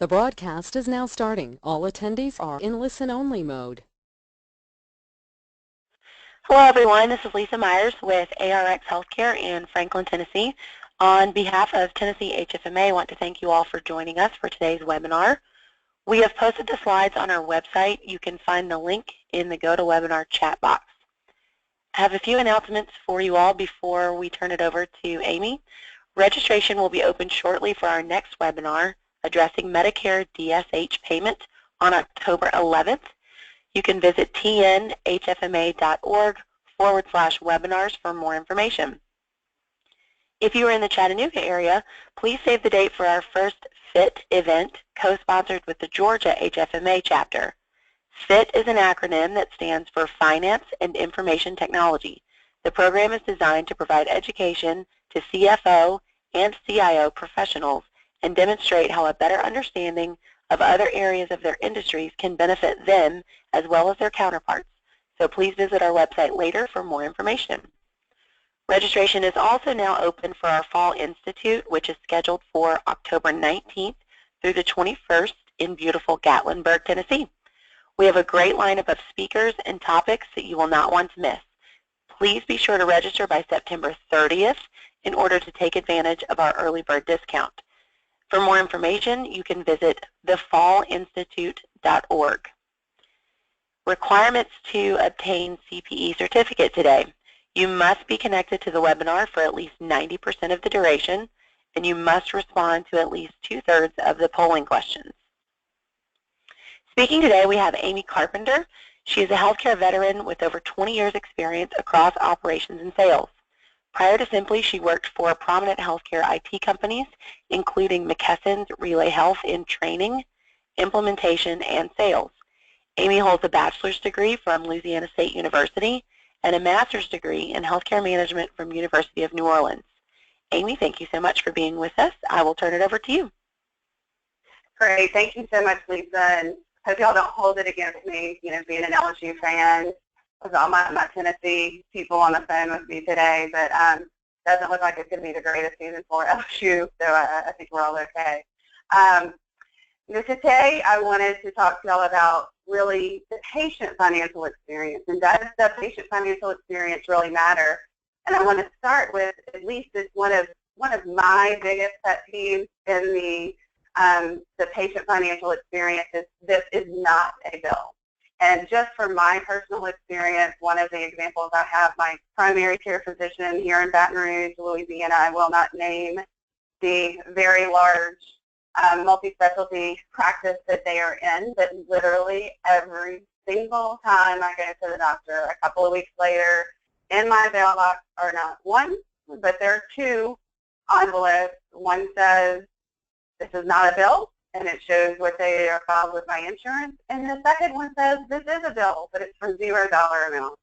The broadcast is now starting. All attendees are in listen-only mode. Hello everyone, this is Lisa Myers with ARX Healthcare in Franklin, Tennessee. On behalf of Tennessee HFMA, I want to thank you all for joining us for today's webinar. We have posted the slides on our website. You can find the link in the GoToWebinar chat box. I have a few announcements for you all before we turn it over to Amy. Registration will be open shortly for our next webinar addressing Medicare DSH payment on October 11th. You can visit tnhfma.org/webinars for more information. If you are in the Chattanooga area, please save the date for our first FIT event, co-sponsored with the Georgia HFMA chapter. FIT is an acronym that stands for Finance and Information Technology. The program is designed to provide education to CFO and CIO professionals and demonstrate how a better understanding of other areas of their industries can benefit them as well as their counterparts. So please visit our website later for more information. Registration is also now open for our Fall Institute, which is scheduled for October 19th through the 21st in beautiful Gatlinburg, Tennessee. We have a great lineup of speakers and topics that you will not want to miss. Please be sure to register by September 30th in order to take advantage of our early bird discount. For more information, you can visit thefallinstitute.org. Requirements to obtain CPE certificate today. You must be connected to the webinar for at least 90% of the duration, and you must respond to at least 2/3 of the polling questions. Speaking today, we have Amy Carpenter. She is a healthcare veteran with over 20 years experience across operations and sales. Prior to Simply, she worked for prominent healthcare IT companies, including McKesson's Relay Health in training, implementation, and sales. Amy holds a bachelor's degree from Louisiana State University and a master's degree in healthcare management from University of New Orleans. Amy, thank you so much for being with us. I will turn it over to you. Great. Thank you so much, Lisa. And hope y'all don't hold it against me, being an LSU fan. With all my Tennessee people on the phone with me today, but doesn't look like it's going to be the greatest season for LSU, so I think we're all okay. Today I wanted to talk to y'all about really the patient financial experience, and does the patient financial experience really matter? And I want to start with at least this one of my biggest pet peeves in the patient financial experience is this is not a bill. And just from my personal experience, one of the examples I have, my primary care physician here in Baton Rouge, Louisiana, I will not name the very large multi-specialty practice that they are in, but literally every single time I go to the doctor, a couple of weeks later, in my mailbox are not one, but there are two envelopes. One says, "This is not a bill," and it shows what they are filed with my insurance. And the second one says, "This is a bill, but it's for $0 amount."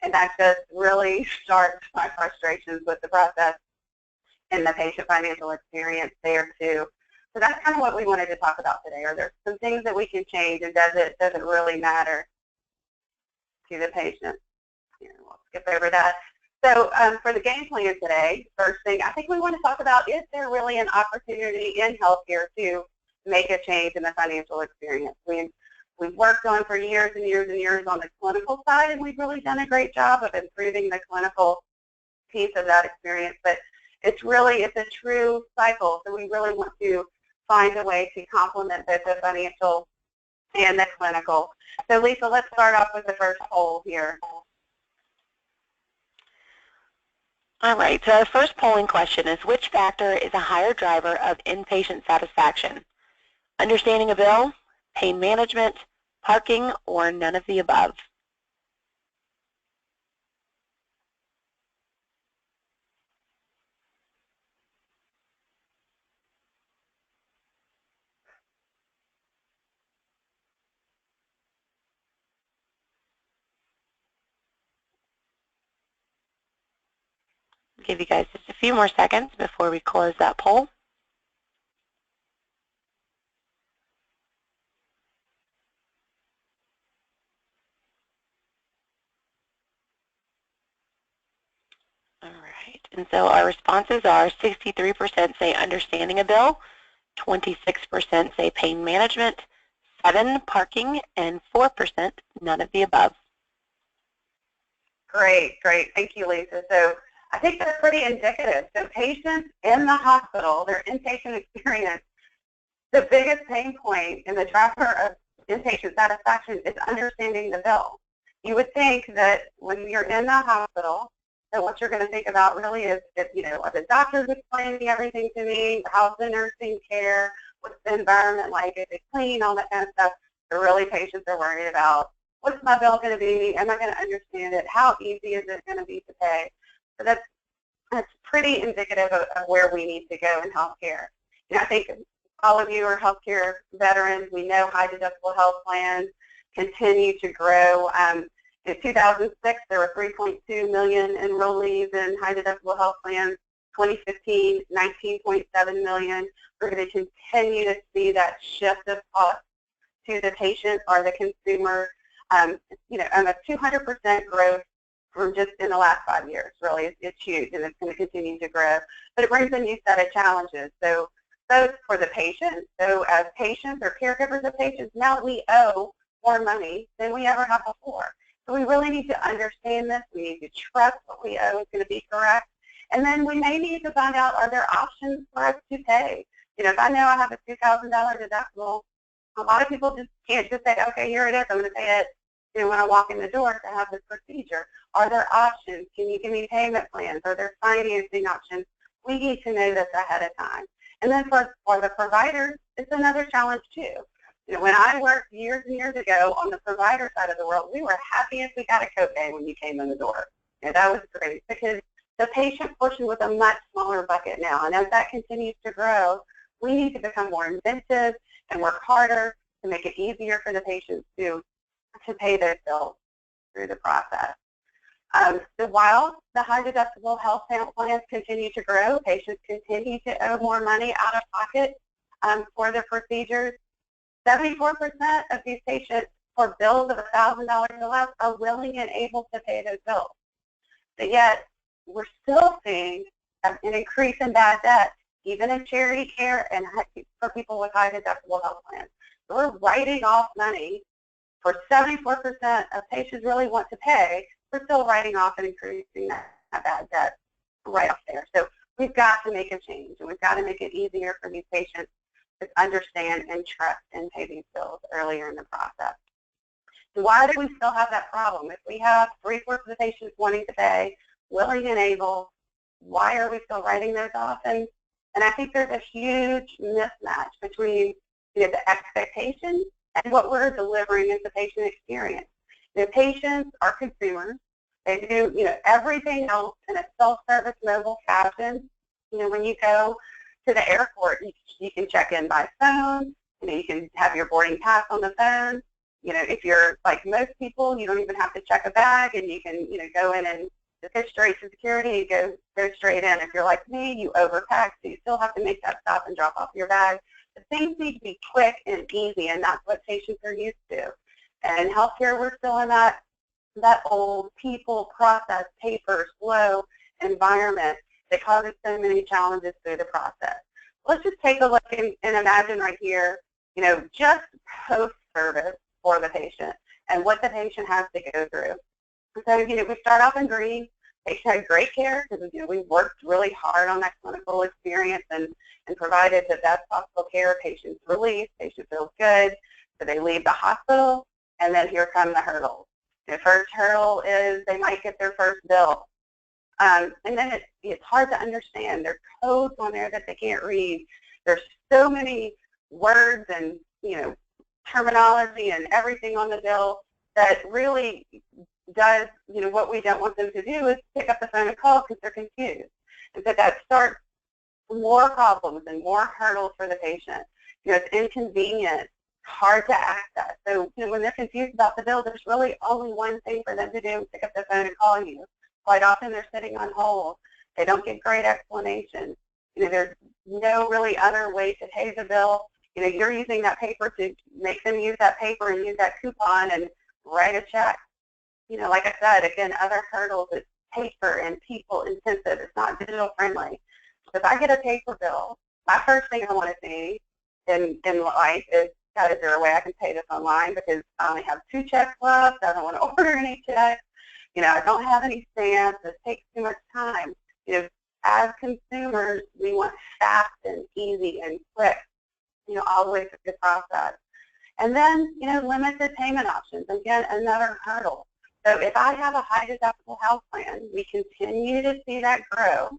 And that just really starts my frustrations with the process and the patient financial experience there too. So that's kind of what we wanted to talk about today. Are there some things that we can change, and does it really matter to the patient? Here, we'll skip over that. So for the game plan today, first thing I think we want to talk about, is there really an opportunity in healthcare to make a change in the financial experience? We've worked on for years and years and years on the clinical side, and we've really done a great job of improving the clinical piece of that experience, but it's a true cycle, so we really want to find a way to complement both the financial and the clinical. So Lisa, let's start off with the first poll here. All right, so our first polling question is, which factor is a higher driver of inpatient satisfaction? Understanding a bill, pain management, parking, or none of the above? I'll give you guys just a few more seconds before we close that poll. All right, and so our responses are 63% say understanding a bill, 26% say pain management, 7% parking, and 4% none of the above. Great. Thank you, Lisa. So I think that's pretty indicative. So patients in the hospital, their inpatient experience, the biggest pain point in the driver of inpatient satisfaction is understanding the bill. You would think that when you're in the hospital, that what you're going to think about really is, are the doctors explaining everything to me? How's the nursing care? What's the environment like? Is it clean? All that kind of stuff. But really, patients are worried about, what's my bill going to be? Am I going to understand it? How easy is it going to be to pay? So that's pretty indicative of where we need to go in healthcare. I think all of you are healthcare veterans. We know high deductible health plans continue to grow. In 2006, there were 3.2 million enrollees in high deductible health plans. 2015, 19.7 million. We're going to continue to see that shift of cost to the patient or the consumer. And a 200% growth from just in the last 5 years. Really, it's huge, and it's going to continue to grow. But it brings a new set of challenges. So both for the patient, so as patients or caregivers of patients, now we owe more money than we ever have before. So we really need to understand this. We need to trust what we owe is going to be correct. And then we may need to find out, are there options for us to pay? If I know I have a $2,000 deductible, a lot of people just can't just say, okay, here it is, I'm going to pay it when I walk in the door to have this procedure. Are there options? Can you give me payment plans? Are there financing options? We need to know this ahead of time. And then for the providers, it's another challenge too. When I worked years and years ago on the provider side of the world, we were happy if we got a copay when you came in the door. That was great because the patient portion was a much smaller bucket now. And as that continues to grow, we need to become more inventive and work harder to make it easier for the patients to pay their bills through the process. So while the high deductible health plans continue to grow, patients continue to owe more money out of pocket for their procedures. 74% of these patients for bills of $1,000 or less are willing and able to pay those bills. But yet, we're still seeing an increase in bad debt, even in charity care and for people with high deductible health plans. So we're writing off money for 74% of patients really want to pay. We're still writing off and increasing that bad debt right off there. So we've got to make a change, and we've got to make it easier for these patients to understand and trust and pay these bills earlier in the process. So why do we still have that problem? If we have 3/4 of the patients wanting to pay, willing and able, why are we still writing those off? And I think there's a huge mismatch between the expectations and what we're delivering as the patient experience. The patients are consumers. They do everything else in a self-service mobile fashion. When you go to the airport, you can check in by phone. You can have your boarding pass on the phone. If you're like most people, you don't even have to check a bag, and you can go in and just go straight to security and go straight in. If you're like me, you overpack, so you still have to make that stop and drop off your bag. But things need to be quick and easy, and that's what patients are used to. And in healthcare, we're still in that old people, process, paper, slow environment that causes so many challenges through the process. Let's just take a look and imagine right here, just post-service for the patient and what the patient has to go through. So, we start off in green. Patient had great care because, we worked really hard on that clinical experience and provided the best possible care. Patient's released, patient feels good, so they leave the hospital, and then here come the hurdles. The first hurdle is they might get their first bill. And then it's hard to understand. There are codes on there that they can't read. There's so many words and, terminology and everything on the bill that really does, what we don't want them to do is pick up the phone and call because they're confused. And so that starts more problems and more hurdles for the patient. It's inconvenient, hard to access. So, when they're confused about the bill, there's really only one thing for them to do, pick up the phone and call you. Quite often they're sitting on hold. They don't get great explanations. There's no really other way to pay the bill. You're using that paper to make them use that paper and use that coupon and write a check. Like I said, again, other hurdles, it's paper and people intensive. It's not digital friendly. So if I get a paper bill, my first thing I want to see in life is, God, is there a way I can pay this online because I only have 2 checks left, I don't want to order any checks, I don't have any stamps, this takes too much time. As consumers, we want fast and easy and quick, all the way through the process. And then, limited payment options, again, another hurdle. So if I have a high deductible health plan, we continue to see that grow.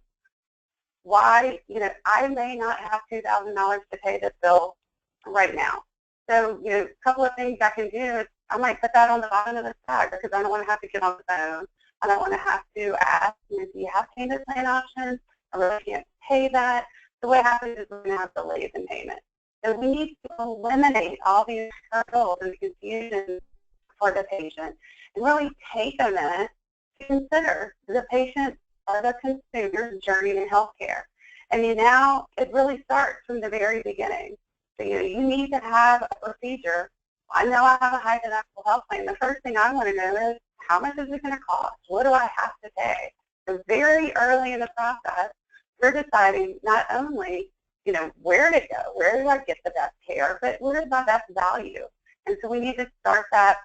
Why, I may not have $2,000 to pay this bill right now. So, a couple of things I can do is I might put that on the bottom of the stack because I don't want to have to get on the phone. I don't want to have to ask, do you have payment plan options? I really can't pay that. So what happens is we're going to have delays in payment. So we need to eliminate all these hurdles and confusion for the patient and really take a minute to consider the patient or the consumer's journey in healthcare. And now it really starts from the very beginning. So you need to have a procedure. I know I have a high deductible health plan. The first thing I want to know is how much is it going to cost? What do I have to pay? So very early in the process, we're deciding not only where to go, where do I get the best care, but where is my best value? And so we need to start that,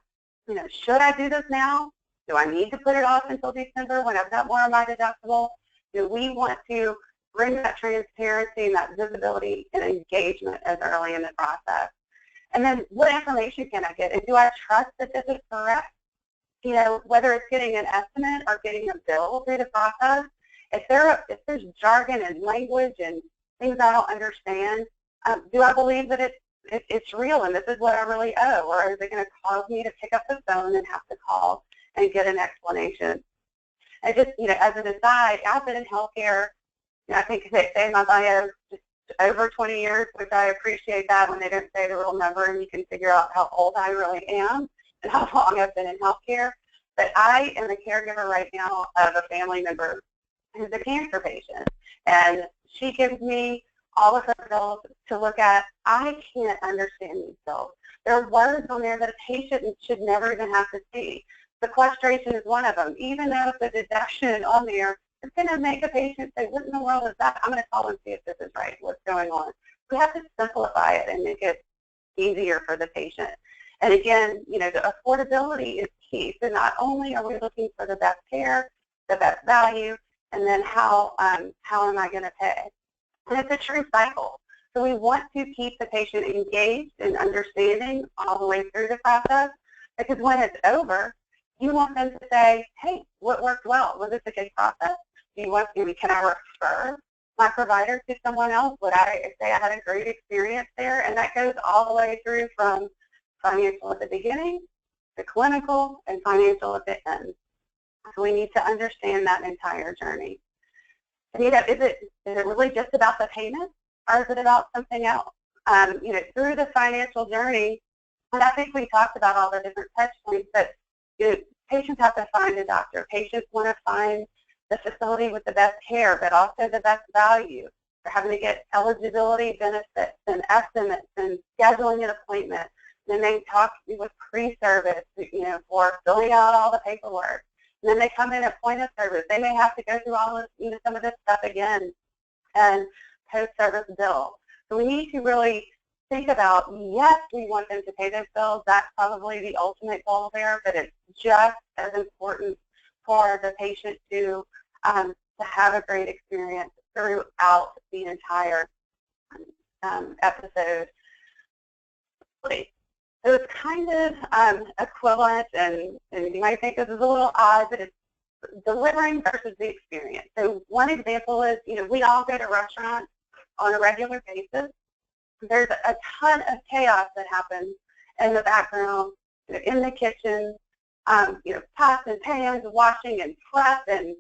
should I do this now? Do I need to put it off until December when I've got more of my deductible? We want to bring that transparency and that visibility and engagement as early in the process. And then what information can I get? And do I trust that this is correct? Whether it's getting an estimate or getting a bill through the process, if there's jargon and language and things I don't understand, do I believe that it's real and this is what I really owe? Or is it going to cause me to pick up the phone and have to call and get an explanation? And just, as an aside, I've been in healthcare, I think they say in my bio, just over 20 years, which I appreciate that when they don't say the real number and you can figure out how old I really am and how long I've been in healthcare. But I am a caregiver right now of a family member who's a cancer patient. And she gives me all of her bills to look at. I can't understand these bills. There are words on there that a patient should never even have to see. Sequestration is one of them. Even though the deduction on there is going to make a patient say, what in the world is that? I'm going to call and see if this is right, what's going on. We have to simplify it and make it easier for the patient. And again, the affordability is key. So not only are we looking for the best care, the best value, and then how am I going to pay? And it's a true cycle. So we want to keep the patient engaged and understanding all the way through the process, because when it's over, you want them to say, hey, what worked well? Was this a good process? Can I refer my provider to someone else? Would I say I had a great experience there? And that goes all the way through from financial at the beginning to clinical and financial at the end. So we need to understand that entire journey. And, is it really just about the payment, or is it about something else? Through the financial journey, and I think we talked about all the different touch points, but patients have to find a doctor. Patients want to find the facility with the best care, but also the best value. They're having to get eligibility benefits and estimates and scheduling an appointment. Then they talk with pre-service, for filling out all the paperwork. And then they come in at point of service. They may have to go through all of, some of this stuff again, and post-service bill. So we need to really think about, yes, we want them to pay those bills. That's probably the ultimate goal there, but it's just as important for the patient to have a great experience throughout the entire episode. So it's kind of equivalent, and you might think this is a little odd, but it's delivering versus the experience. So one example is, we all go to restaurants on a regular basis. There's a ton of chaos that happens in the background, in the kitchen, pots and pans, washing and prep, and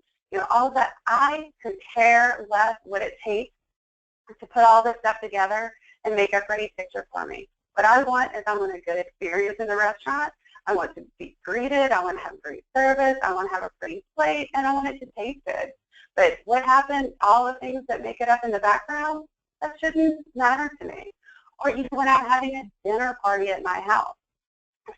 all that. I could care less what it takes to put all this stuff together and make a great picture for me. What I want is I want a good experience in the restaurant. I want to be greeted. I want to have great service. I want to have a pretty plate, and I want it to taste good. But what happened, all the things that make it up in the background, that shouldn't matter to me. Or even when I'm having a dinner party at my house,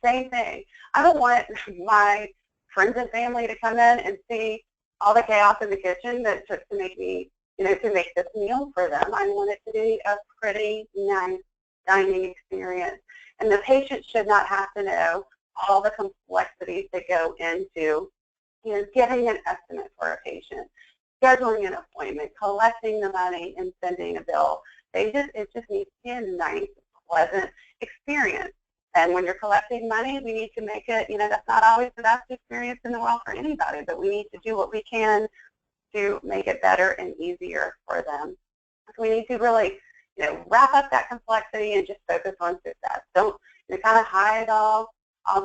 same thing. I don't want my friends and family to come in and see all the chaos in the kitchen that took to make me, to make this meal for them. I want it to be a pretty nice dining experience. And the patient should not have to know all the complexities that go into, getting an estimate for a patient, scheduling an appointment, collecting the money, and sending a bill. It just needs to be a nice, pleasant experience. And when you're collecting money, we need to make it, that's not always the best experience in the world for anybody, but we need to do what we can to make it better and easier for them. So we need to really, wrap up that complexity and just focus on success. Don't kind of hide all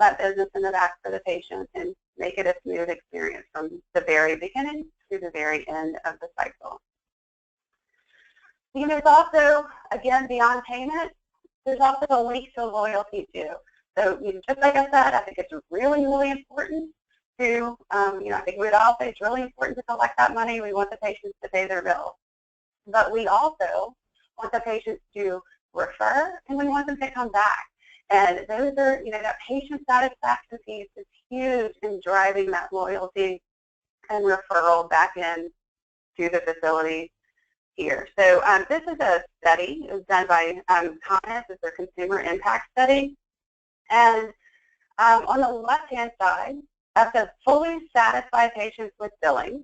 that business in the back for the patient and make it a smooth experience from the very beginning to the very end of the cycle. There's also, again, beyond payment, there's also a link to loyalty too. So just like I said, I think it's really, really important to, I think we'd all say it's really important to collect that money. We want the patients to pay their bills. But we also want the patients to refer, and we want them to come back. And those are, that patient satisfaction piece is huge in driving that loyalty and referral back in to the facility here. So this is a study. It was done by Thomas. It's a consumer impact study. And on the left-hand side, of the fully satisfied patients with billing,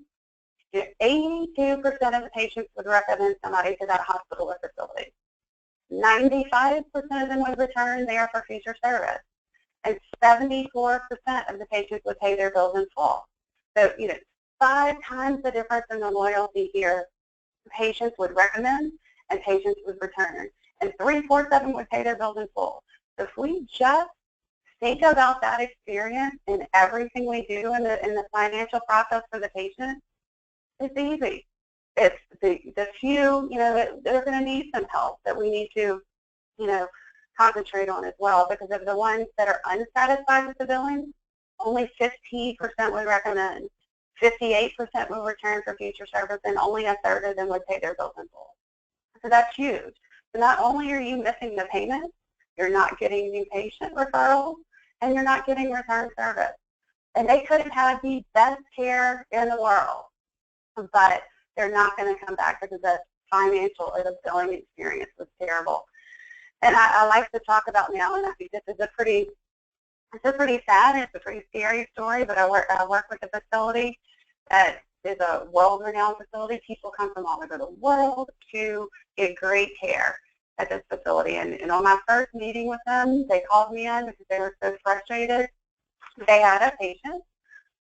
82% of the patients would recommend somebody to that hospital or facility. 95% of them would return there for future service. And 74% of the patients would pay their bills in full. So, 5 times the difference in the loyalty here. Patients would recommend and patients would return. And 3/4 of them would pay their bills in full. So if we just think about that experience in everything we do in the financial process for the patient, it's easy. It's the few, they're going to need some help that we need to, concentrate on as well, because of the ones that are unsatisfied with the billing, only 15% would recommend, 58% will return for future service, and only 1/3 of them would pay their bills in full. So that's huge. So not only are you missing the payment, you're not getting new patient referrals, and you're not getting return service. And they could have had the best care in the world, but they're not going to come back because the financial or the billing experience was terrible. And I like to talk about now, and I think this is a pretty sad, it's a pretty scary story, but I work with a facility that is a world-renowned facility. People come from all over the world to get great care at this facility. And on my first meeting with them, they called me in because they were so frustrated. They had a patient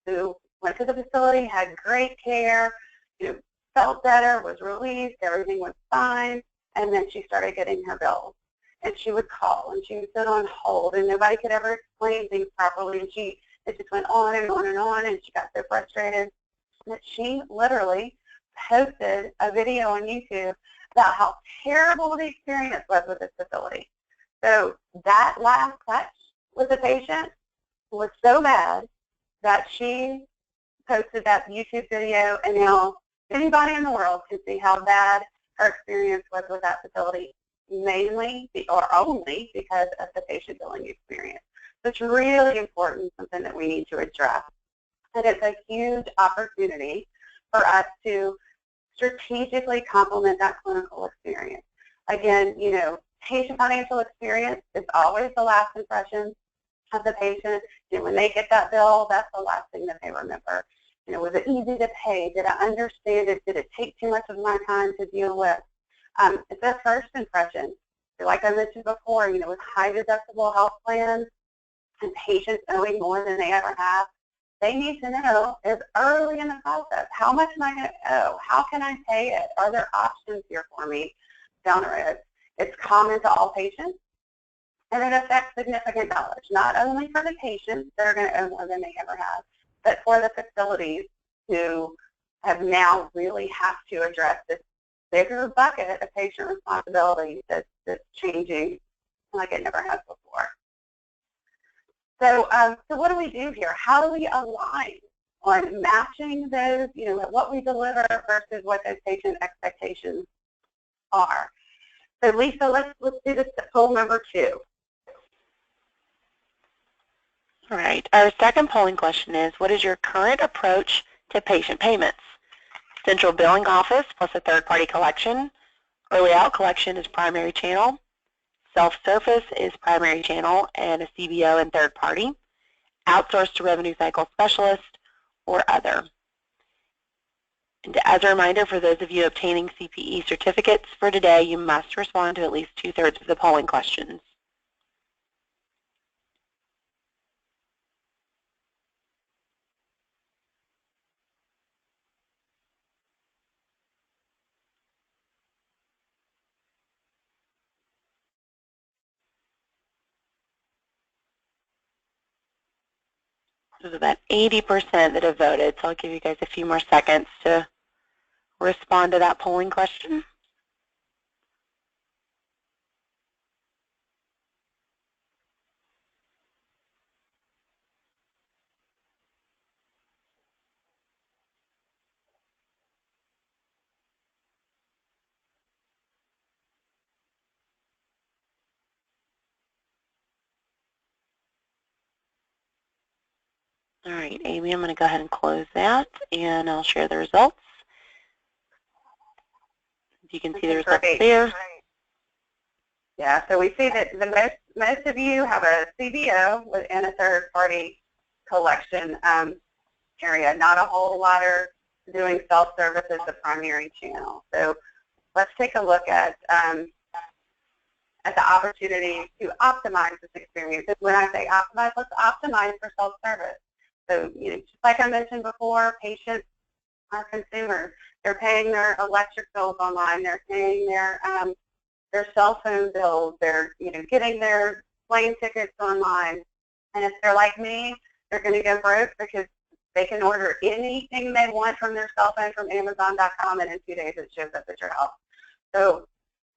who went to the facility, had great care, felt better, was relieved, everything was fine, and then she started getting her bills. And she would call, and she would sit on hold, and nobody could ever explain things properly, and it just went on and on and on, and she got so frustrated that she literally posted a video on YouTube about how terrible the experience was with this facility. So that last touch with the patient was so bad that she posted that YouTube video, and now anybody in the world can see how bad her experience was with that facility, mainly or only because of the patient billing experience. So it's really important, something that we need to address. And it's a huge opportunity for us to strategically complement that clinical experience. Again, patient financial experience is always the last impression of the patient. When they get that bill, that's the last thing that they remember. Was it easy to pay? Did I understand it? Did it take too much of my time to deal with? It's a first impression. Like I mentioned before, with high deductible health plans and patients owing more than they ever have, they need to know as early in the process, how much am I going to owe? How can I pay it? Are there options here for me down the road? It's common to all patients, and it affects significant dollars, not only for the patients that are going to owe more than they ever have, but for the facilities who have now really have to address this bigger bucket of patient responsibility that's changing like it never has before. So, what do we do here? How do we align on matching those, what we deliver versus what those patient expectations are? So, Lisa, let's do this poll number 2. All right. Our second polling question is, what is your current approach to patient payments? Central billing office plus a third-party collection. Early out collection is primary channel. Self-service is primary channel and a CBO and third party. Outsourced to revenue cycle specialist or other. And as a reminder, for those of you obtaining CPE certificates for today, you must respond to at least 2/3 of the polling questions. There's about 80% that have voted, so I'll give you guys a few more seconds to respond to that polling question. All right, Amy, I'm going to go ahead and close that, and I'll share the results. You can see the results there. Yeah, so we see that the most of you have a CBO within a third-party collection area. Not a whole lot are doing self-service as the primary channel. So let's take a look at the opportunity to optimize this experience. When I say optimize, let's optimize for self-service. So, just like I mentioned before, patients are consumers. They're paying their electric bills online. They're paying their cell phone bills. They're, getting their plane tickets online. And if they're like me, they're going to go broke because they can order anything they want from their cell phone from Amazon.com, and in 2 days it shows up at your house. So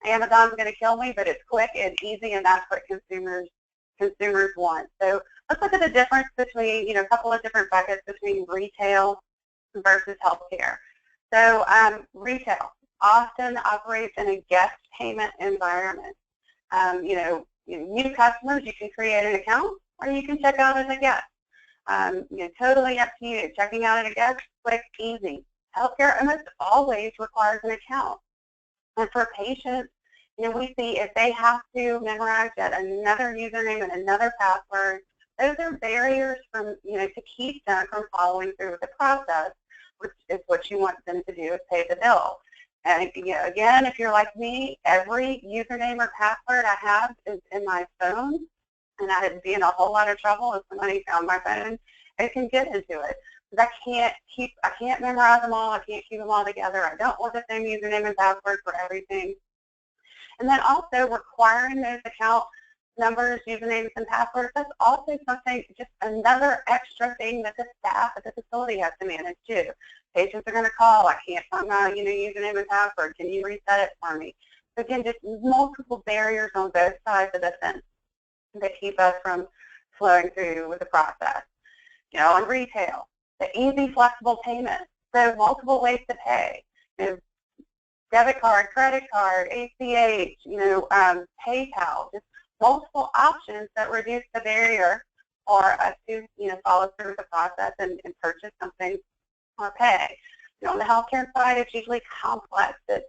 Amazon's going to kill me, but it's quick and easy, and that's what consumers want. So let's look at the difference between, a couple of different buckets between retail versus healthcare. So retail often operates in a guest payment environment. New customers, you can create an account or you can check out as a guest. Totally up to you. Checking out as a guest, quick, easy. Healthcare almost always requires an account. And for patients, we see if they have to memorize yet another username and another password, those are barriers to keep them from following through with the process, which is what you want them to do, is pay the bill. And again, if you're like me, every username or password I have is in my phone, and I'd be in a whole lot of trouble if somebody found my phone and can get into it. Because I can't memorize them all. I can't keep them all together. I don't want the same username and password for everything. And then also requiring those account numbers, usernames, and passwords, that's also something, just another extra thing that the staff at the facility has to manage too. Patients are going to call, I can't find my username and password, can you reset it for me? So again, just multiple barriers on both sides of the fence that keep us from flowing through with the process. On retail, the easy, flexible payment, so multiple ways to pay. Debit card, credit card, ACH, PayPal, just multiple options that reduce the barrier for us to, follow through with the process and purchase something or pay. On the healthcare side, it's usually complex. It's,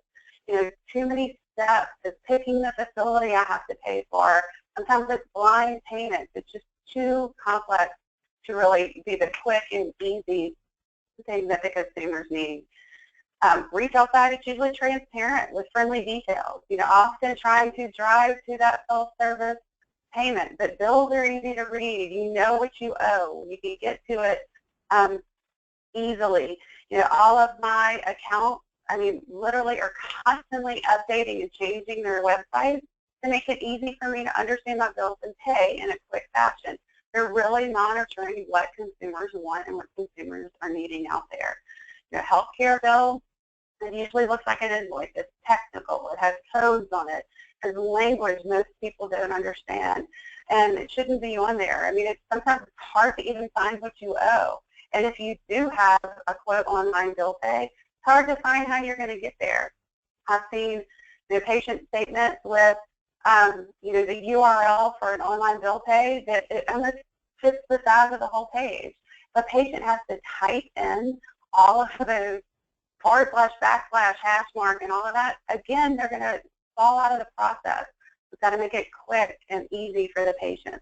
too many steps. It's picking the facility I have to pay for. Sometimes it's blind payments. It's just too complex to really be the quick and easy thing that the consumers need. Retail side, it's usually transparent with friendly details. Often trying to drive to that self-service payment. But bills are easy to read. You know what you owe. You can get to it easily. All of my accounts, literally are constantly updating and changing their websites to make it easy for me to understand my bills and pay in a quick fashion. They're really monitoring what consumers want and what consumers are needing out there. Healthcare bill, it usually looks like an invoice. It's technical. It has codes on it. There's language most people don't understand, and it shouldn't be on there. Sometimes it's hard to even find what you owe. And if you do have a quote online bill pay, it's hard to find how you're going to get there. I've seen patient statements with the URL for an online bill pay that it almost fits the size of the whole page. The patient has to type in all of those / /, # and all of that. Again, they're going to fall out of the process. We've got to make it quick and easy for the patient.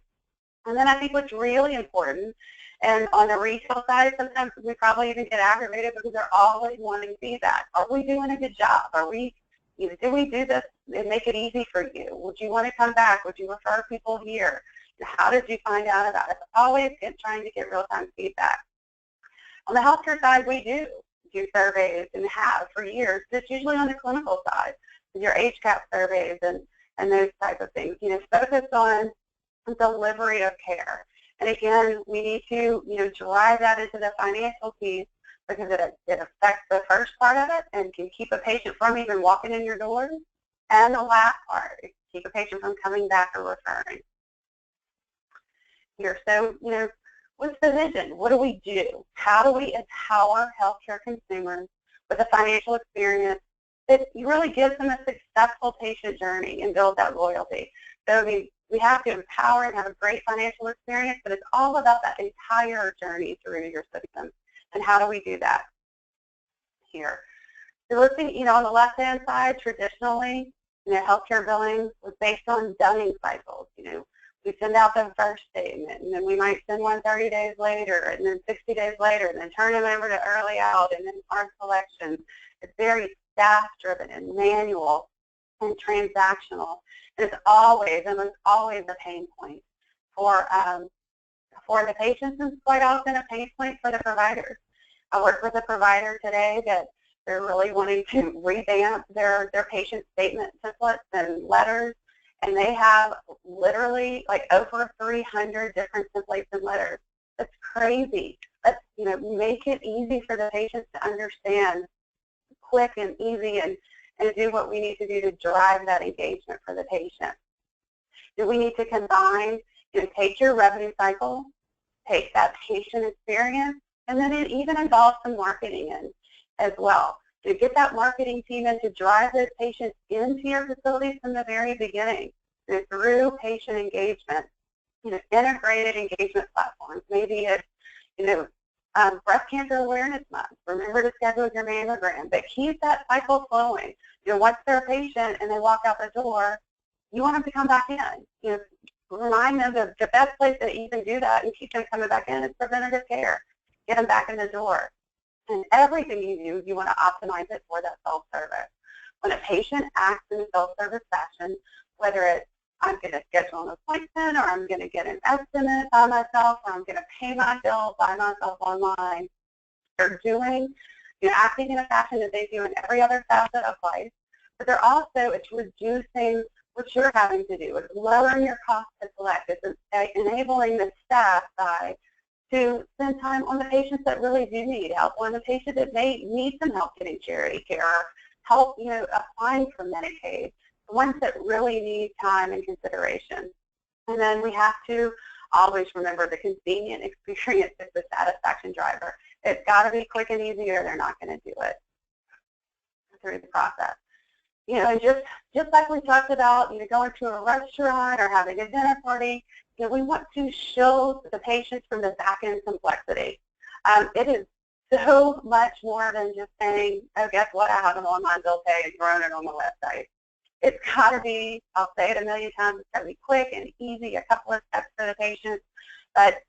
And then I think what's really important, and on the retail side, sometimes we probably even get aggravated because they're always wanting feedback. Are we doing a good job? Are we, do we do this and make it easy for you? Would you want to come back? Would you refer people here? How did you find out about it? Always trying to get real-time feedback. On the healthcare side, we do surveys and have for years. It's usually on the clinical side, your HCAP surveys and those type of things. Focus on delivery of care. And again, we need to, drive that into the financial piece because it affects the first part of it and can keep a patient from even walking in your doors. And the last part, keep a patient from coming back or referring. Here, so, what's the vision? What do we do? How do we empower healthcare consumers with a financial experience that really gives them a successful patient journey and build that loyalty? So, we have to empower and have a great financial experience, but it's all about that entire journey through your system. And how do we do that? Here. So looking, on the left-hand side, traditionally, healthcare billing was based on dunning cycles. We send out the first statement, and then we might send one 30 days later, and then 60 days later, and then turn them over to early out, and then our collections. It's very staff-driven and manual and transactional. It's always, almost always a pain point for the patients and quite often a pain point for the providers. I work with a provider today that they're really wanting to revamp their patient statement templates and letters, and they have literally like over 300 different templates and letters. That's crazy. Let's make it easy for the patients to understand, quick and easy, and do what we need to do to drive that engagement for the patient. Do we need to combine, take your revenue cycle, take that patient experience, and then it even involves some marketing in as well. To get that marketing team in to drive those patients into your facilities from the very beginning, through patient engagement, integrated engagement platforms. Maybe it's, Breast Cancer Awareness Month. Remember to schedule your mammogram, but keep that cycle flowing. Once they're a patient and they walk out the door, you want them to come back in. Remind them that the best place that you can do that and keep them coming back in is preventative care. Get them back in the door. And everything you do, you want to optimize it for that self-service. When a patient acts in a self-service fashion, whether it's I'm going to schedule an appointment, or I'm going to get an estimate by myself, or I'm going to pay my bill by myself online, they're doing, acting in a fashion that they do in every other facet of life, but they're also, it's reducing what you're having to do. It's lowering your cost to collect. It's enabling the staff side to spend time on the patients that really do need help, on the patient that may need some help getting charity care, or help, applying for Medicaid, the ones that really need time and consideration. And then we have to always remember the convenient experience is the satisfaction driver. It's got to be quick and easy, or they're not going to do it through the process. And just like we talked about, going to a restaurant or having a dinner party, we want to shield the patients from the back-end complexity. It is so much more than just saying, oh, guess what, I have an online bill pay and throwing it on the website. It's got to be, I'll say it a million times, it's got to be quick and easy, a couple of steps for the patient. But,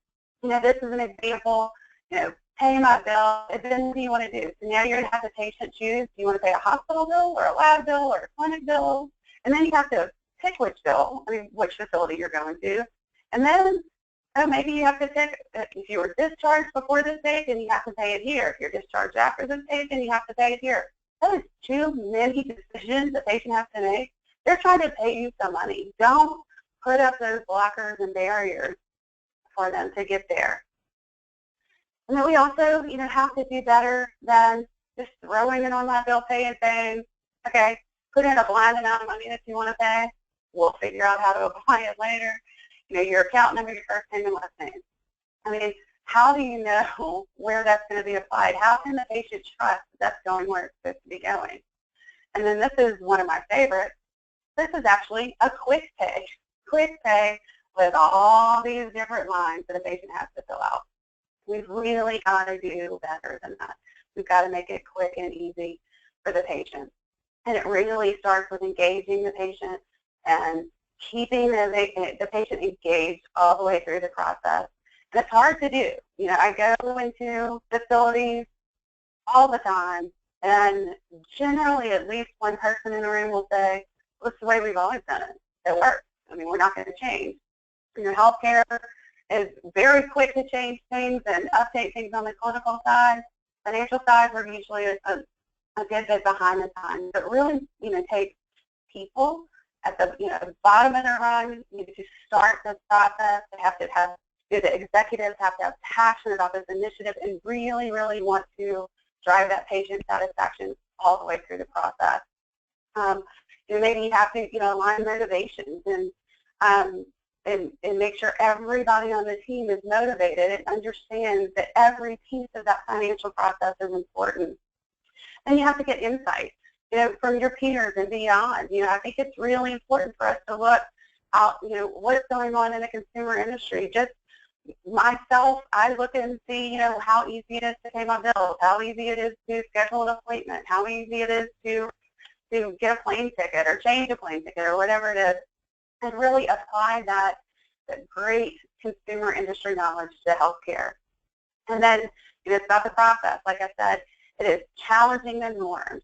this is an example, pay my bill, and then what do you want to do? So now you're going to have the patient choose, do you want to pay a hospital bill or a lab bill or a clinic bill? And then you have to pick which bill, which facility you're going to. And then, maybe you have to pick, if you were discharged before this date, then you have to pay it here. If you're discharged after this date, then you have to pay it here. That is too many decisions the patient has to make. They're trying to pay you some money. Don't put up those blockers and barriers for them to get there. And then we also, have to do better than just throwing it on my bill pay and saying, okay, put in a blind amount of money that you want to pay. We'll figure out how to apply it later. Your account number, your first name and last name. How do you know where that's going to be applied? How can the patient trust that's going where it's supposed to be going? And then this is one of my favorites. This is actually a quick pay. Quick pay with all these different lines that a patient has to fill out. We've really got to do better than that. We've got to make it quick and easy for the patient. And it really starts with engaging the patient and keeping the patient engaged all the way through the process. And it's hard to do. You know, I go into facilities all the time, and generally at least one person in the room will say, well, it's the way we've always done it. It works. I mean, we're not going to change. You know, healthcare is very quick to change things and update things on the clinical side. Financial side, we're usually a good bit behind the times. But really, you know, take people at the bottom of the rung, you know, to start this process. They have to have, the executives have to have passion about this initiative and really, really want to drive that patient satisfaction all the way through the process. You know, maybe you have to, align motivations and make sure everybody on the team is motivated and understands that every piece of that financial process is important. And you have to get insight, from your peers and beyond. I think it's really important for us to look out, what's going on in the consumer industry. Just myself, I look and see, how easy it is to pay my bills, how easy it is to schedule an appointment, how easy it is to get a plane ticket or change a plane ticket or whatever it is, and really apply that great consumer industry knowledge to healthcare. And then it's about the process. Like I said, it is challenging the norms.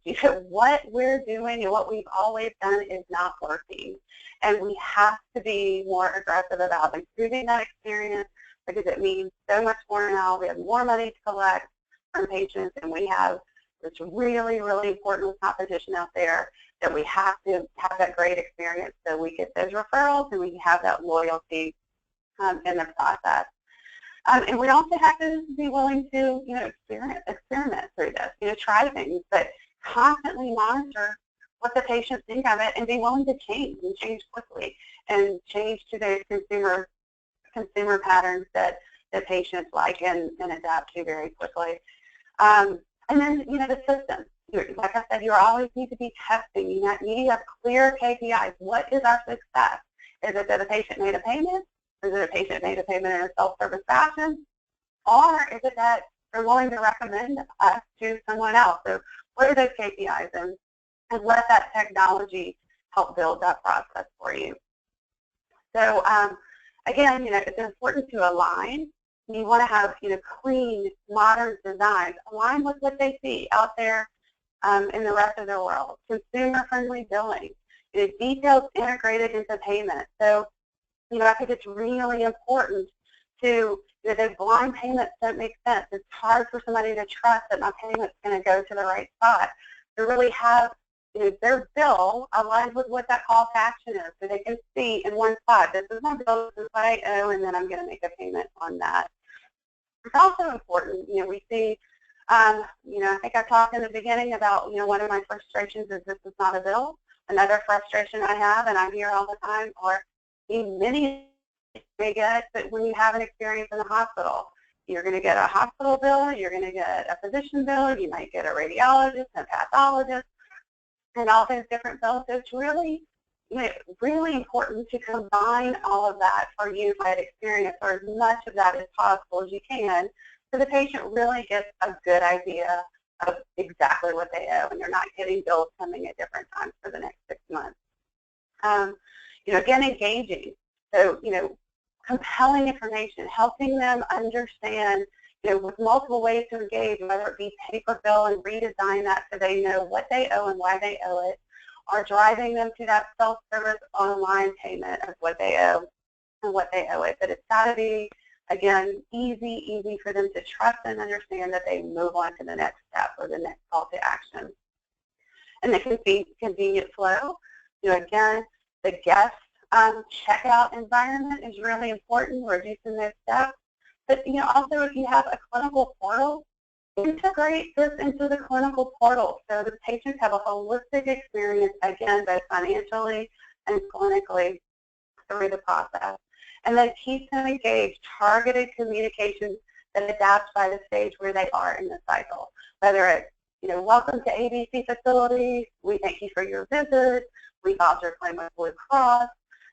What we're doing and what we've always done is not working. And we have to be more aggressive about improving that experience, because it means so much more now. We have more money to collect from patients, and we have this really, really important competition out there that we have to have that great experience so we get those referrals and we have that loyalty in the process. And we also have to be willing to, experiment through this, try things, but constantly monitor what the patients think of it and be willing to change and change quickly and change to those consumer patterns that the patients like and adapt to very quickly. And then, the systems. Like I said, you always need to be testing. You need to have clear KPIs. What is our success? Is it that a patient made a payment? Is it a patient made a payment in a self-service fashion? Or is it that they're willing to recommend us to someone else? So what are those KPIs? And let that technology help build that process for you. So again, it's important to align. You want to have, clean, modern designs, align with what they see out there in the rest of the world. Consumer-friendly billing, details integrated into payment. So, I think it's really important to, those blind payments don't make sense. It's hard for somebody to trust that my payment's going to go to the right spot. To really have, their bill aligned with what that call to action is, so they can see in one spot, this is my bill, this is what I owe, and then I'm going to make a payment on that. It's also important, we see, I think I talked in the beginning about, one of my frustrations is this is not a bill. Another frustration I have, and I hear all the time, are many may get that when you have an experience in the hospital, you're going to get a hospital bill, you're going to get a physician bill, you might get a radiologist, a pathologist, and all those different bills. So it's really, really important to combine all of that for a unified experience, or as much of that as possible as you can, so the patient really gets a good idea of exactly what they owe, and they're not getting bills coming at different times for the next 6 months. Again, engaging. So, compelling information, helping them understand, with multiple ways to engage, whether it be paper bill and redesign that so they know what they owe and why they owe it, or driving them to that self-service online payment of what they owe and what they owe it. But it's got to be, again, easy for them to trust and understand that they move on to the next step or the next call to action. And the convenient flow. Again, the guest checkout environment is really important, reducing those steps. But, also if you have a clinical portal, integrate this into the clinical portal so the patients have a holistic experience, again, both financially and clinically through the process. And then keep them engaged, targeted communications that adapts by the stage where they are in the cycle. Whether it's, welcome to ABC facility, we thank you for your visit, we filed your claim with Blue Cross,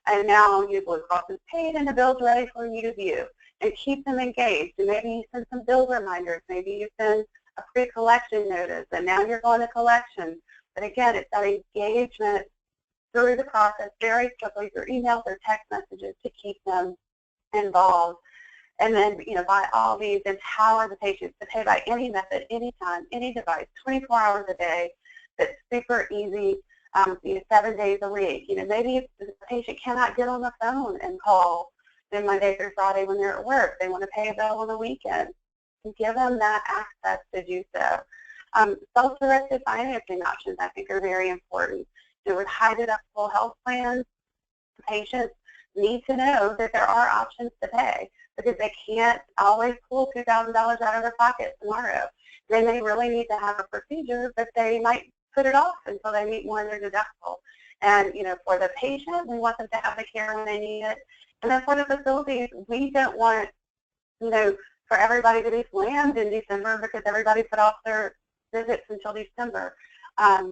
and now your Blue Cross is paid and the bill's ready for you to view. And keep them engaged. And maybe you send some bill reminders, maybe you send a pre-collection notice, and now you're going to collection. But again, it's that engagement through the process very quickly through emails or text messages to keep them involved. And then, by all means, empower the patients to pay by any method, anytime, any device, 24 hours a day. That's super easy, 7 days a week. Maybe if the patient cannot get on the phone and call then Monday through Friday when they're at work, they want to pay a bill on the weekend. Give them that access to do so. Self-directed financing options, I think, are very important. With high deductible health plans, patients need to know that there are options to pay because they can't always pull $2,000 out of their pocket tomorrow. Then they really need to have a procedure, but they might put it off until they meet more of their deductible. And, for the patient, we want them to have the care when they need it. And then for the facilities, we don't want, for everybody to be slammed in December because everybody put off their visits until December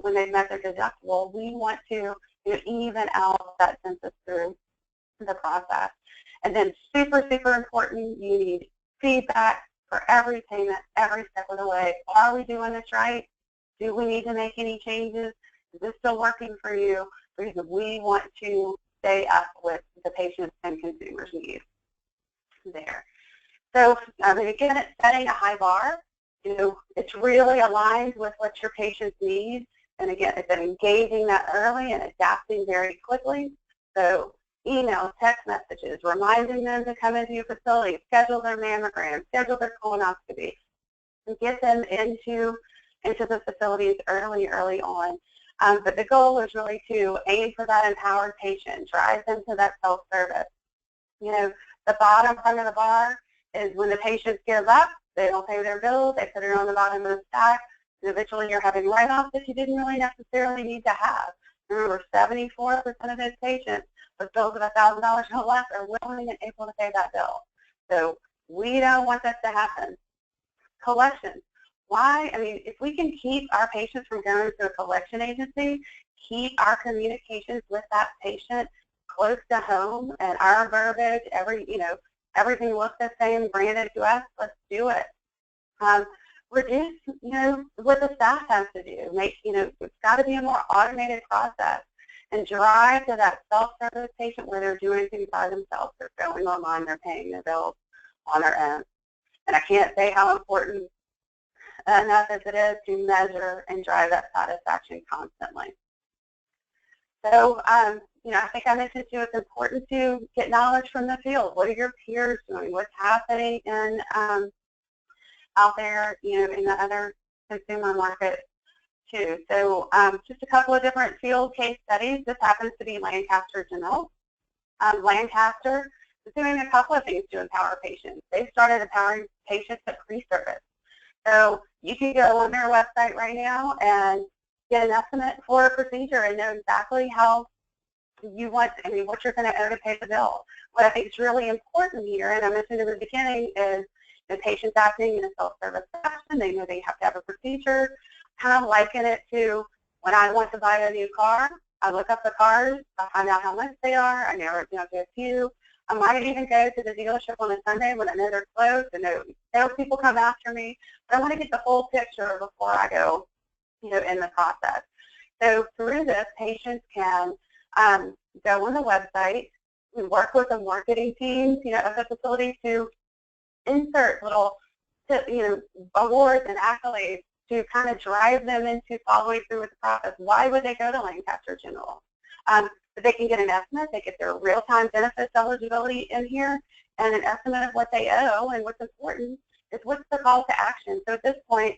when they've met their deductible. We want to even out that census through the process. And then super, super important, you need feedback for every payment, every step of the way. Are we doing this right? Do we need to make any changes? Is this still working for you? Because we want to stay up with the patients' and consumers' needs there. So again, it's setting a high bar. It's really aligned with what your patients need. And again, it's engaging that early and adapting very quickly. So email, text messages, reminding them to come into your facility, schedule their mammogram, schedule their colonoscopy, and get them into the facilities early on. But the goal is really to aim for that empowered patient, drive them to that self-service. The bottom part of the bar is when the patients give up, they don't pay their bills, they put it on the bottom of the stack, and eventually you're having write-offs that you didn't really necessarily need to have. Remember, 74% of those patients with bills of $1,000 or less are willing and able to pay that bill. So we don't want that to happen. Collections. Why? If we can keep our patients from going to a collection agency, keep our communications with that patient close to home and our verbiage, everything looks the same, branded to us, let's do it. Reduce, what the staff has to do. It's got to be a more automated process and drive to that self-service patient where they're doing things by themselves. They're going online, they're paying their bills on their own. And I can't say how important enough as it is to measure and drive that satisfaction constantly. So, I think I mentioned too, it's important to get knowledge from the field. What are your peers doing? What's happening out there, in the other consumer market too. So, just a couple of different field case studies. This happens to be Lancaster General. Lancaster is doing a couple of things to empower patients. They started empowering patients at pre-service. So you can go on their website right now and get an estimate for a procedure and know exactly how you want, what you're going to owe to pay the bill. What I think is really important here, and I mentioned in the beginning, is the patients acting in a self-service fashion. They know they have to have a procedure. Kind of liken it to when I want to buy a new car. I look up the cars, I find out how much they are, I know there's a few. I might even go to the dealership on a Sunday when I know they're closed and salespeople come after me. But I want to get the whole picture before I go, in the process. So through this, patients can go on the website. We work with the marketing teams, of the facility to insert little, awards and accolades to kind of drive them into following through with the process. Why would they go to Lancaster General? But they can get an estimate. They get their real-time benefits eligibility in here and an estimate of what they owe. And what's important is what's the call to action. So at this point,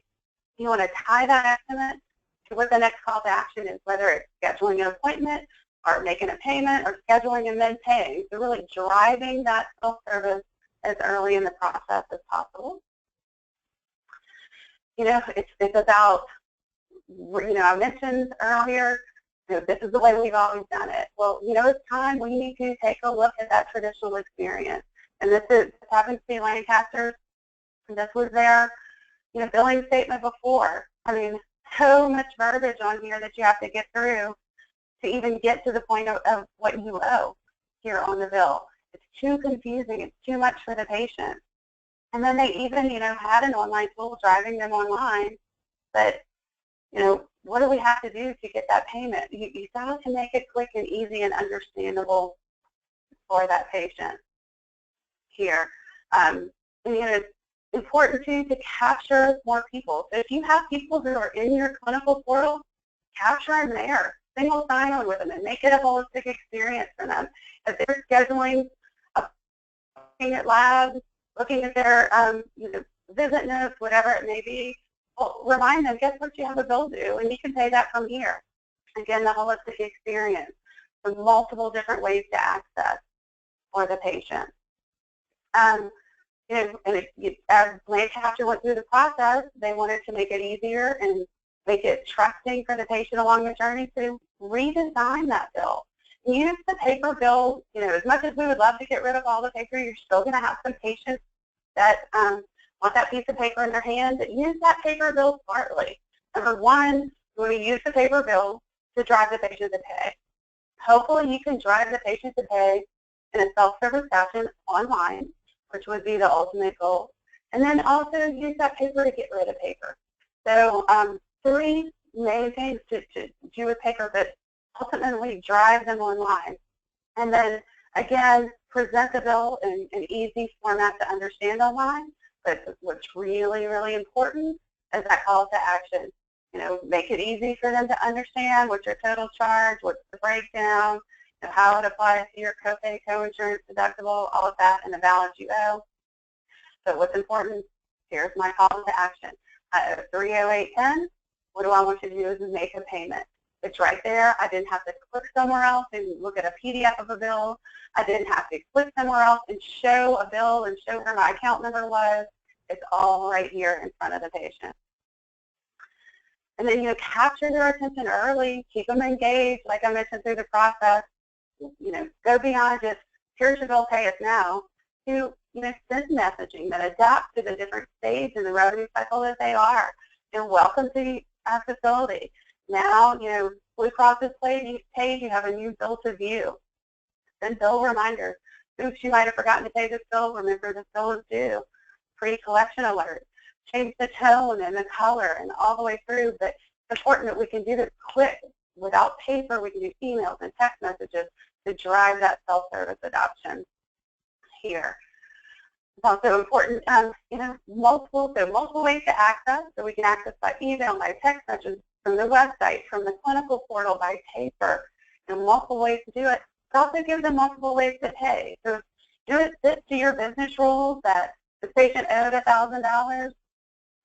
you want to tie that estimate to what the next call to action is, whether it's scheduling an appointment or making a payment or scheduling and then paying. So really driving that self-service as early in the process as possible. It's about, I mentioned earlier, this is the way we've always done it. Well, it's time we need to take a look at that traditional experience. And this happens to be Lancaster. This was their, billing statement before. So much verbiage on here that you have to get through to even get to the point of what you owe here on the bill. It's too confusing. It's too much for the patient. And then they even, had an online tool driving them online. But, what do we have to do to get that payment? You got to make it quick and easy and understandable for that patient here. And it's important too to capture more people. So if you have people who are in your clinical portal, capture them there. Single sign-on with them and make it a holistic experience for them. If they're scheduling, looking at labs, looking at their visit notes, whatever it may be, well, remind them, guess what, you have a bill due, and you can pay that from here. Again, the holistic experience with multiple different ways to access for the patient. And as Lancaster went through the process, they wanted to make it easier and make it trusting for the patient along the journey to redesign that bill. Use the paper bill, as much as we would love to get rid of all the paper, you're still going to have some patients that want that piece of paper in their hand. Use that paper bill smartly. Number one, we use the paper bill to drive the patient to pay. Hopefully you can drive the patient to pay in a self-service fashion online, which would be the ultimate goal. And then also use that paper to get rid of paper. So 3 main things to do with paper, but ultimately drive them online. And then, again, present the bill in an easy format to understand online. But what's really, really important is that call to action. Make it easy for them to understand what's your total charge, what's the breakdown, how it applies to your copay, coinsurance, deductible, all of that, and the balance you owe. So what's important, here's my call to action. 30810, what do I want you to do is make a payment. It's right there. I didn't have to click somewhere else and look at a PDF of a bill. I didn't have to click somewhere else and show a bill and show where my account number was. It's all right here in front of the patient. And then, capture their attention early. Keep them engaged, like I mentioned through the process. Go beyond just, here's your bill, pay us now, to, send messaging that adapts to the different stage in the revenue cycle that they are. And welcome to our facility. Now, Blue Cross's page, you have a new bill to view. Send bill reminders. Oops, you might have forgotten to pay this bill. Remember, this bill is due. Pre-collection alert. Change the tone and the color and all the way through. But it's important that we can do this quick. Without paper, we can do emails and text messages to drive that self-service adoption here. It's also important, multiple ways to access. So we can access by email, by text messages, from the website, from the clinical portal, by paper, and multiple ways to do it. It also gives them multiple ways to pay. So it fits to your business rules that the patient owed $1,000,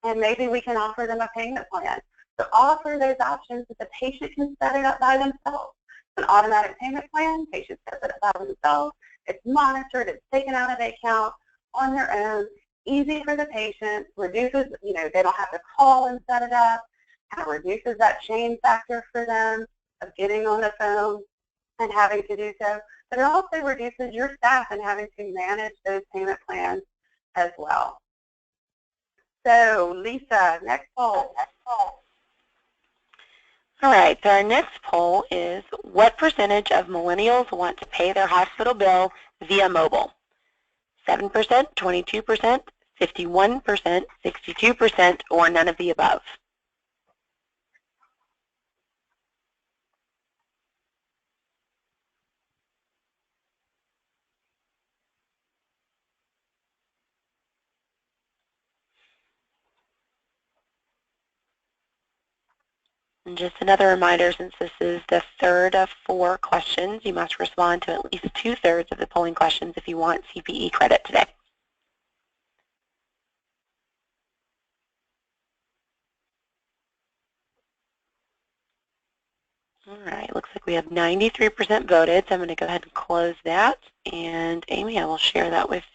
and maybe we can offer them a payment plan. So offer those options that the patient can set it up by themselves. It's an automatic payment plan. Patient sets it up by themselves. It's monitored. It's taken out of the account on their own. Easy for the patient. Reduces, they don't have to call and set it up. Kind of reduces that shame factor for them of getting on the phone and having to do so. But it also reduces your staff and having to manage those payment plans as well. So, Lisa, next poll. All right, so our next poll is, what percentage of millennials want to pay their hospital bill via mobile? 7%, 22%, 51%, 62%, or none of the above? And just another reminder, since this is the third of 4 questions, you must respond to at least 2/3 of the polling questions if you want CPE credit today. All right, looks like we have 93% voted, so I'm going to go ahead and close that. And Amy, I will share that with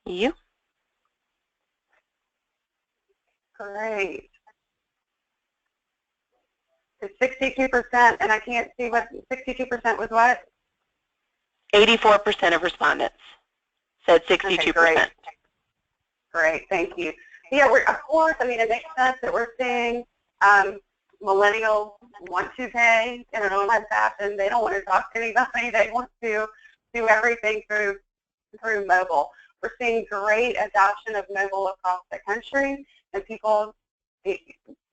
you. Great. It's 62%, and I can't see what 62% was what? 84% of respondents said 62%. Okay, great. Great, thank you. Yeah, of course, it makes sense that we're seeing millennials want to pay in an online fashion. They don't want to talk to anybody. They want to do everything through mobile. We're seeing great adoption of mobile across the country, and people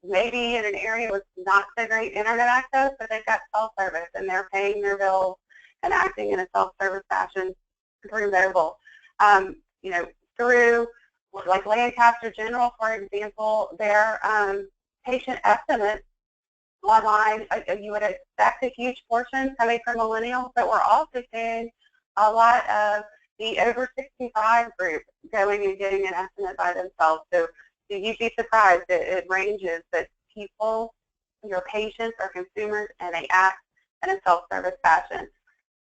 maybe in an area with not so great internet access, but they've got cell service and they're paying their bills and acting in a self-service fashion through mobile. You know, through like Lancaster General, for example, their patient estimates online, you would expect a huge portion coming from millennials, but we're also seeing a lot of the over 65 group going and getting an estimate by themselves. So you'd be surprised. It ranges, but people, your patients are consumers, and they act in a self-service fashion.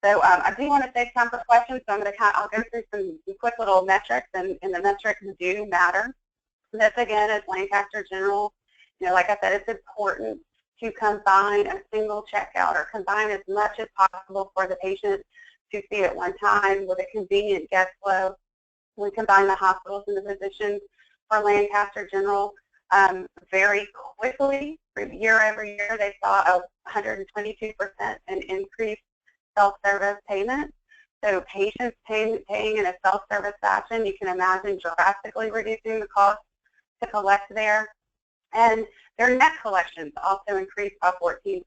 So I do want to save time for questions, so I'll go through some quick little metrics, and the metrics do matter. This, again, is Lancaster General. You know, like I said, it's important to combine a single checkout or combine as much as possible for the patient to see at one time with a convenient guest flow. We combine the hospitals and the physicians for Lancaster General very quickly. Year over year, they saw a 122% an increase self-service payment. So patients paying in a self-service fashion, you can imagine drastically reducing the cost to collect there. And their net collections also increased by 14%.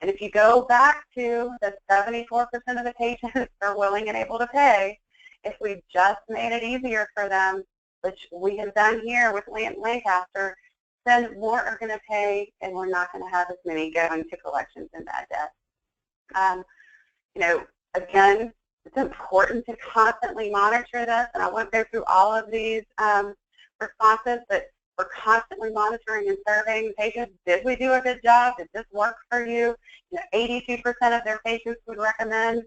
And if you go back to the 74% of the patients are willing and able to pay, if we just made it easier for them, which we have done here with Lancaster, then more are going to pay, and we're not going to have as many going to collections and bad debt. You know, again, it's important to constantly monitor this, and I won't go through all of these responses, but we're constantly monitoring and surveying patients. Did we do a good job? Did this work for you? You know, 82% of their patients would recommend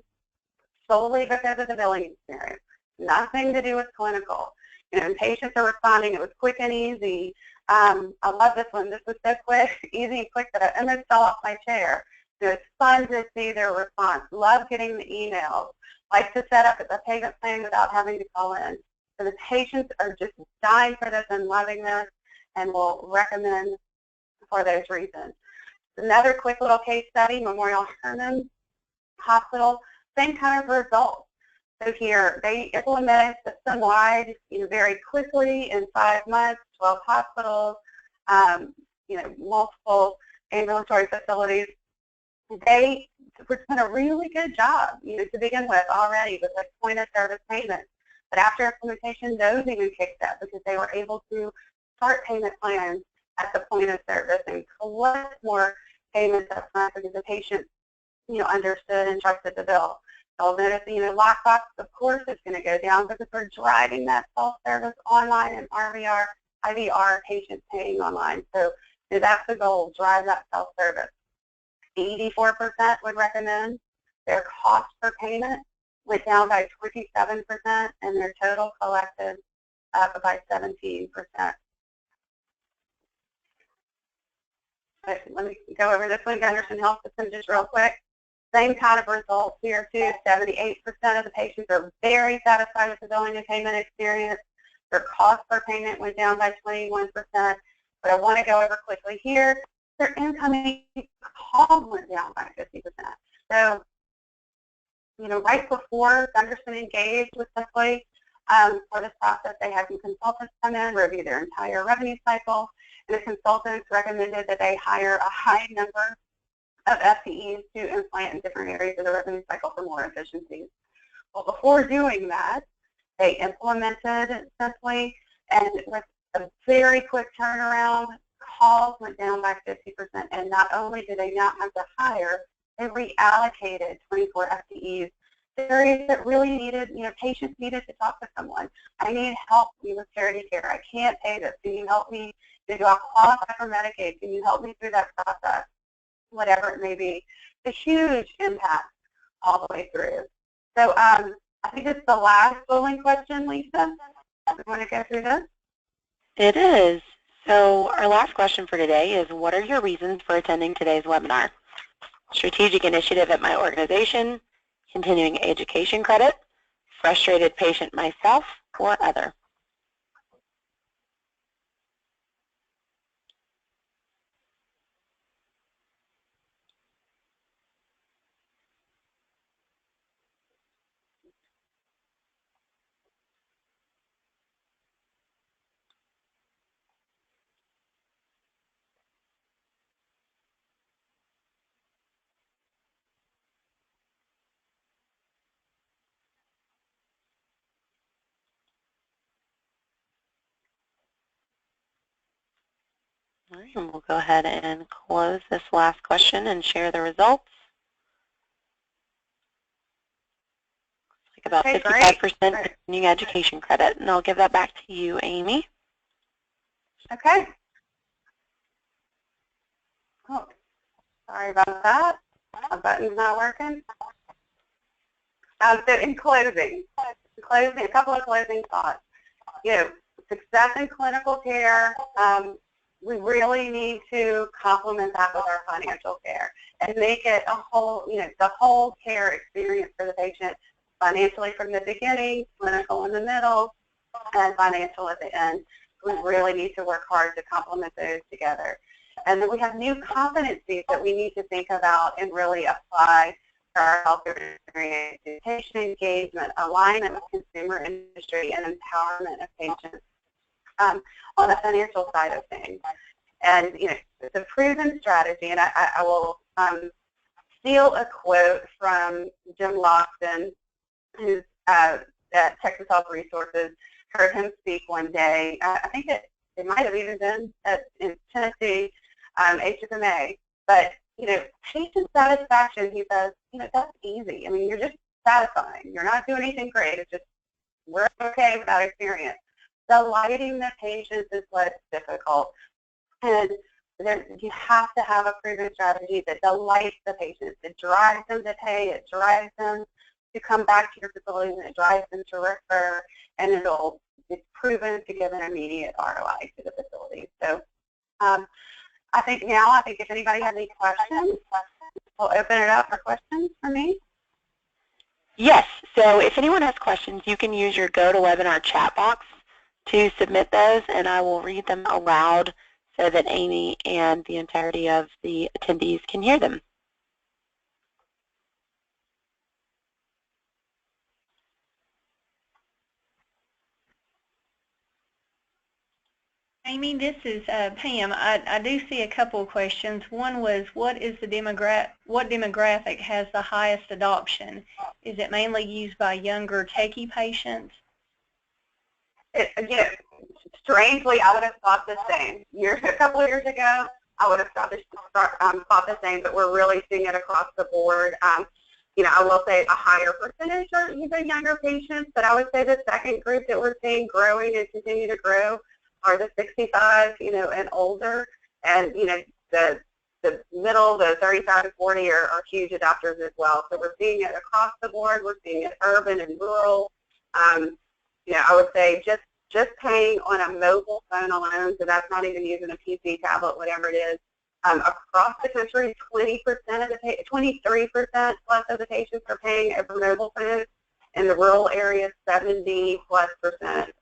solely because of the billing experience. Nothing to do with clinical. You know, and patients are responding. It was quick and easy. I love this one. This was so quick, easy and quick that I almost fell off my chair. You know, it's fun to see their response. Love getting the emails. Like to set up a payment plan without having to call in. So the patients are just dying for this and loving this, and will recommend for those reasons. Another quick little case study, Memorial Hermann Hospital, same kind of results. So here, they implemented system-wide, you know, very quickly in 5 months, 12 hospitals, you know, multiple ambulatory facilities. They were doing a really good job, you know, to begin with already with like point-of-service payments. But after implementation, those even kicked up because they were able to start payment plans at the point of service and collect more payments up front because the patient, you know, understood and trusted the bill. So then, if, you know, lockbox, of course, is going to go down because we're driving that self-service online and IVR patients paying online. So that's the goal, drive that self-service. 84% would recommend. Their cost per payment went down by 27%, and their total collected up by 17%. Let me go over this one, Gunderson Health System, just real quick. Same kind of results here too. 78% of the patients are very satisfied with the billing and payment experience. Their cost per payment went down by 21%. But I want to go over quickly here. Their incoming calls went down by 50%. So, you know, right before Gunderson engaged with Simply for this process, they had some consultants come in, review their entire revenue cycle, and the consultants recommended that they hire a high number of FTEs to implant in different areas of the revenue cycle for more efficiencies. Well, before doing that, they implemented Simply, and with a very quick turnaround, calls went down by 50%, and not only did they not have to hire, they reallocated 24 FTEs to areas that really needed, you know, patients needed to talk to someone. I need help with charity care. I can't pay this. Can you help me? Do I qualify for Medicaid? Can you help me through that process? Whatever it may be. It's a huge impact all the way through. So I think it's the last polling question, Lisa. You want to go through this? It is. So our last question for today is, what are your reasons for attending today's webinar? Strategic initiative at my organization, continuing education credit, frustrated patient myself, or other? All right, and we'll go ahead and close this last question and share the results. Like about 55% continuing education credit, and I'll give that back to you, Amy. Okay. Oh, sorry about that. My button's not working. So in closing, a couple of closing thoughts. Success in clinical care, we really need to complement that with our financial care and make it a whole, the whole care experience for the patient, financially from the beginning, clinical in the middle, and financial at the end. We really need to work hard to complement those together. And then we have new competencies that we need to think about and really apply to our healthcare experience: patient engagement, alignment with consumer industry, and empowerment of patients on the financial side of things. And, it's a proven strategy, and I will steal a quote from Jim Loxton, who's at Texas Health Resources. Heard him speak one day. I think it might have even been in Tennessee, HFMA. But, patient satisfaction, he says, that's easy. I mean, you're just satisfying. You're not doing anything great. It's just, we're okay with that experience. Delighting the patients is what's difficult. And you have to have a proven strategy that delights the patients. It drives them to pay. It drives them to come back to your facility, and it drives them to refer, and it's proven to give an immediate ROI to the facility. So I think if anybody has any questions, we'll open it up for questions for me. Yes, so if anyone has questions, you can use your GoToWebinar chat box to submit those, and I will read them aloud so that Amy and the entirety of the attendees can hear them. Amy, this is Pam. I do see a couple of questions. One was, what demographic has the highest adoption? Is it mainly used by younger techie patients? Strangely, I would have thought the same. A couple of years ago, I would have thought the same, but we're really seeing it across the board. I will say a higher percentage are even younger patients, but I would say the second group that we're seeing growing and continue to grow are the 65, and older, and the middle, the 35 to 40 are huge adopters as well. So we're seeing it across the board. We're seeing it urban and rural. I would say just paying on a mobile phone alone, so that's not even using a PC, tablet, whatever it is. Across the country, 23% plus of the patients are paying over mobile phones. In the rural areas, 70+%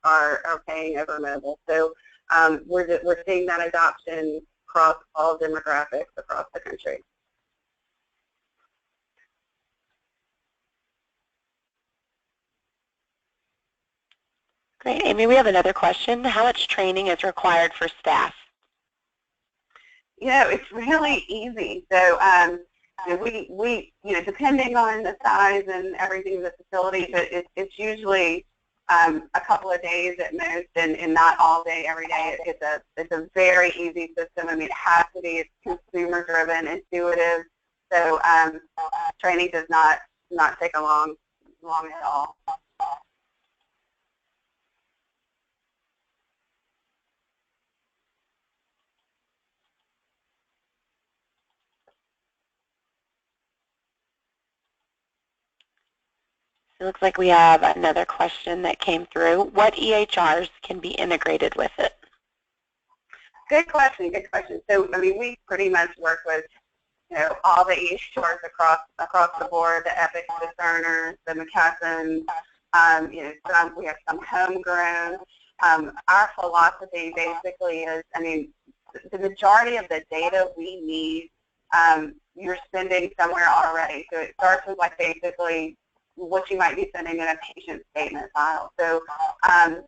are paying over mobile. So we're seeing that adoption across all demographics across the country. Great. Amy, we have another question. How much training is required for staff? It's really easy. So we depending on the size and everything of the facility, it's usually a couple of days at most, and not all day, every day. It's a very easy system. I mean, it has to be. It's consumer driven, intuitive. So training does not take a long at all. It looks like we have another question that came through. What EHRs can be integrated with it? Good question. So, I mean, we pretty much work with, all the EHRs across the board, the Epic, the Cerners, the McKesson, we have some homegrown. Our philosophy basically is, I mean, the majority of the data we need, you're sending somewhere already. So it starts with basically what you might be sending in a patient statement file. So, and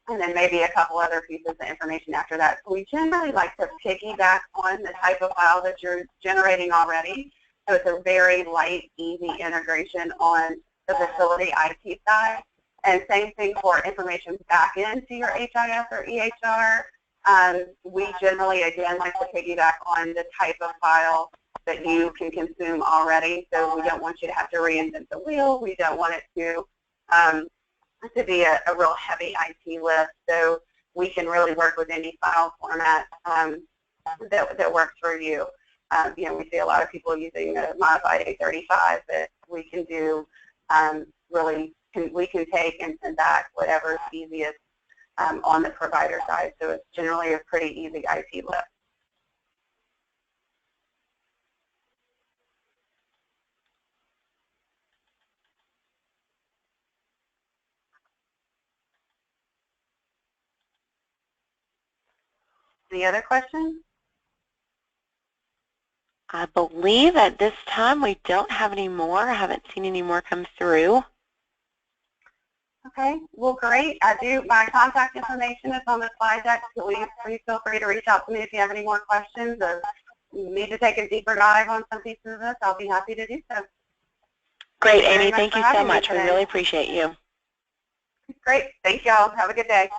then maybe a couple other pieces of information after that. So we generally like to piggyback on the type of file that you're generating already. So it's a very light, easy integration on the facility IT side. And same thing for information back into your HIS or EHR. We generally, again, like to piggyback on the type of file that you can consume already. So we don't want you to have to reinvent the wheel. We don't want it to be a real heavy IT list. So we can really work with any file format that works for you. You know, we see a lot of people using a modified A35, but we can do we can take and send back whatever's easiest on the provider side. So it's generally a pretty easy IT lift. Any other questions? I believe at this time we don't have any more. I haven't seen any more come through. Okay, well, great. My contact information is on the slide deck, so please feel free to reach out to me if you have any more questions or need to take a deeper dive on some pieces of this. I'll be happy to do so. Great, Amy. Thank you so much. We really appreciate you. Great. Thank y'all. Have a good day.